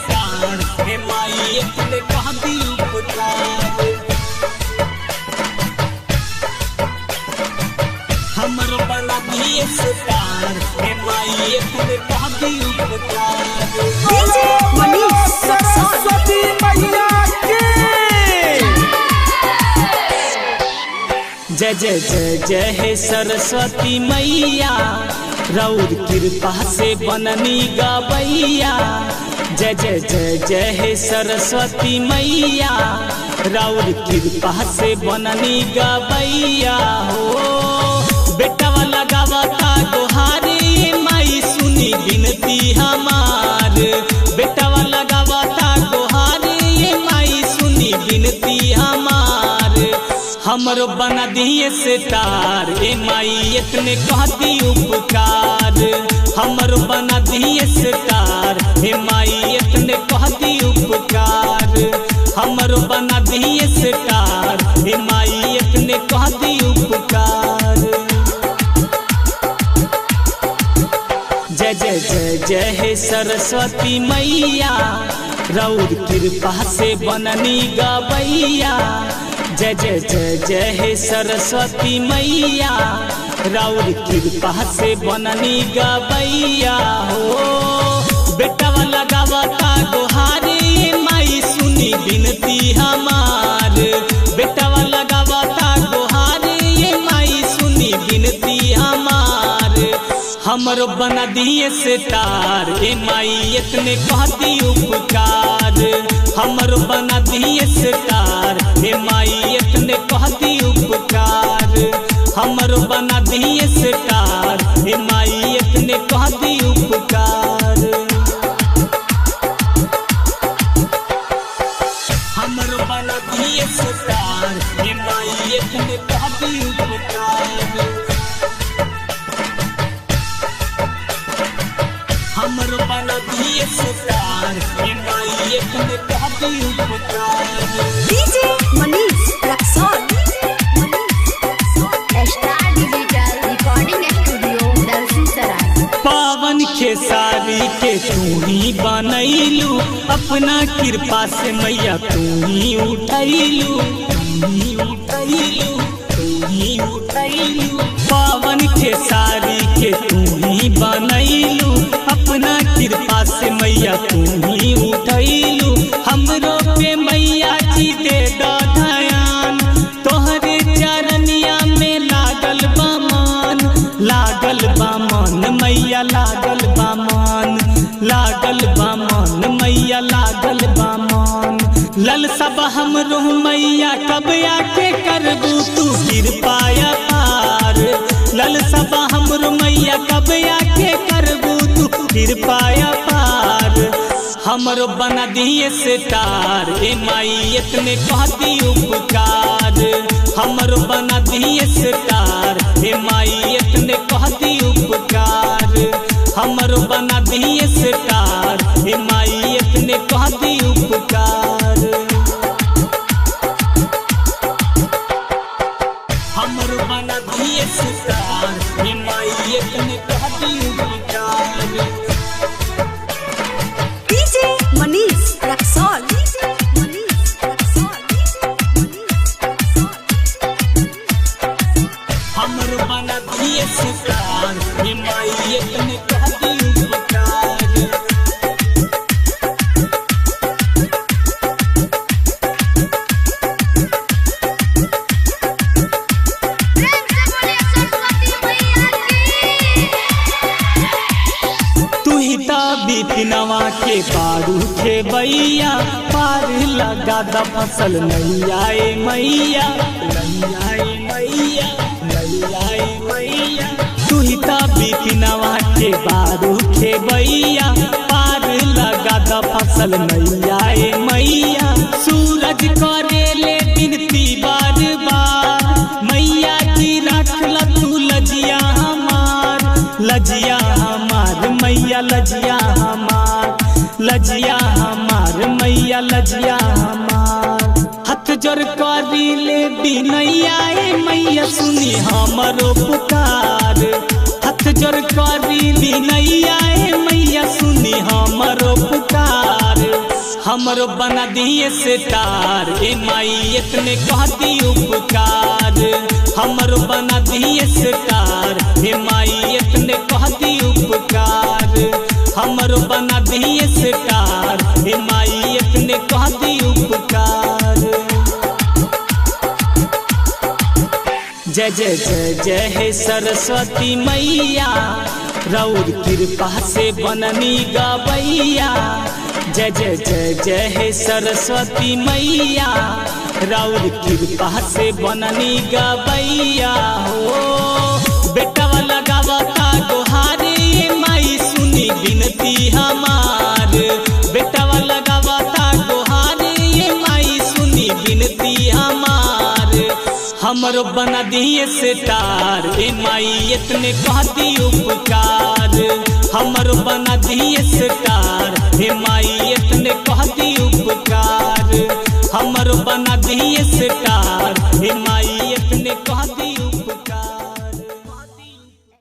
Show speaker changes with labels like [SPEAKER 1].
[SPEAKER 1] Star हे माई इतने कह दी उपकार। हमर बना दिए स्टार हे माई इतने कह दी उपकार।
[SPEAKER 2] डीजे मनीष सरस्वती मैया की
[SPEAKER 1] जय जय जय जय हे सरस्वती मैया रौद कृपा से बननी गवैया। जय जय जय जय हे सरस्वती मैया रौद कृपा से बननी गवैया। हो बेटा वाला गावता गोहारी माई सुनी बिनती हमार। बेटा वाला गावता गोहारी माई सुनी बिनती हमार। हमरो बना दिए स्टार ए माई इतने कहती उपकार। हमरो बना दिए स्टार हे माई इतने कहती उपकार। हमरो बना दिए स्टार हे माई इतने कहती उपकार। जय जय जय जय हे सरस्वती मैया रौद कृपा से बननी गवैया। जय जय जय जय हे सरस्वती मैया रौद कृपा से बननी गवैया। हो बेटा वाला गावता गोहारी माई सुनी बिनती हमार। बेटा वाला गावता गोहारी माई सुनी बिनती हमार। हमरो बना दिए स्टार ए माई इतने कहती उपकार। हमरो बना दिए स्टार हे माई इतने कहती उपकार। हमरो बना दिए स्टार हे माई इतने कहती उपकार। हमरो बना दिए स्टार हे माई इतने कहती उपकार। हमरो बना दिए स्टार हे माई इतने कहती उपकार।
[SPEAKER 2] DJ Manish Raxaul star digital recording studio Dalsinghsarai.
[SPEAKER 1] पावन खेसारी के तू ही बनैलू अपना कृपा से मैया तू ही उठैलू। पावन खेसारी के तू ही बनैलू अपना कृपा से मैया तू ही उठैलू। हमरो पे मैया जी दे ध्यान तोहरे चरनिया में लागल बामान। लागल बामान मैया लागल बामान। लागल बामान मैया लागल बामान। लल सब हमरो मैया कब आके करबू तू कृपाया पार। लल सब हमरो मैया कब आके करबू तू कृपाया पार। हमरो बना दिए स्टार ए माई इतने कहती उपकार। हमरो बना दिए स्टार ए माई इतने कहती उपकार। हमरो बना दिए स्टार ए माई इतने कहती उपकार। हमरो बना दिए स्टार ए माई इतने कहती उपकार।
[SPEAKER 2] डीजे मनीष रक्सौल
[SPEAKER 1] हमरो बना दिए स्टार हे माई इतने कहती उपकार। तू ही बिपिनवा के पारू थे भैया पार लगा द फसल नहीं आए मैया। नहीं आए मैया नहीं आए मैया। तू ही बिपिनवा के पारू थे भैया पार लगा द फसल नहीं आए मैया। सूरज करेले बिनती बार बार मैया जी रखल तू लजिया हमार। लजिया हमार मैया लजिया हमार। लजिया हमार मैया लजिया हमार। हाथ जोड़ करी ले बिनैया मैया सुनी हमरो पुकार। हाथ जोड़ करी बिनैया मैया सुनी हमरो पुकार। हमरो बना दिए सितार ए माई इतने कहती उपकार। हमरो बना दिए सितार ए माई इतने कहती उपकार। हमरो बना दिए सितार ए माई इतने कहती उपकार। जय जय जय जय हे सरस्वती मैया रौर कृपा से बननी गवैया। जय जय जय जय हे सरस्वती मैया रौर कृपा से बननी गवैया हो। बेटा वाला गावता गोहारी माई सुनी बिनती हमार। बेटा वाला गावता गोहारी माई सुनी बिनती हमार। हमरो बना दिए सितार ए माई इतने कहती उपकार। हमरो बना दिए सितार ए माई इतने कहती उपकार। हमरो बना दिए सितार ए माई इतने कहती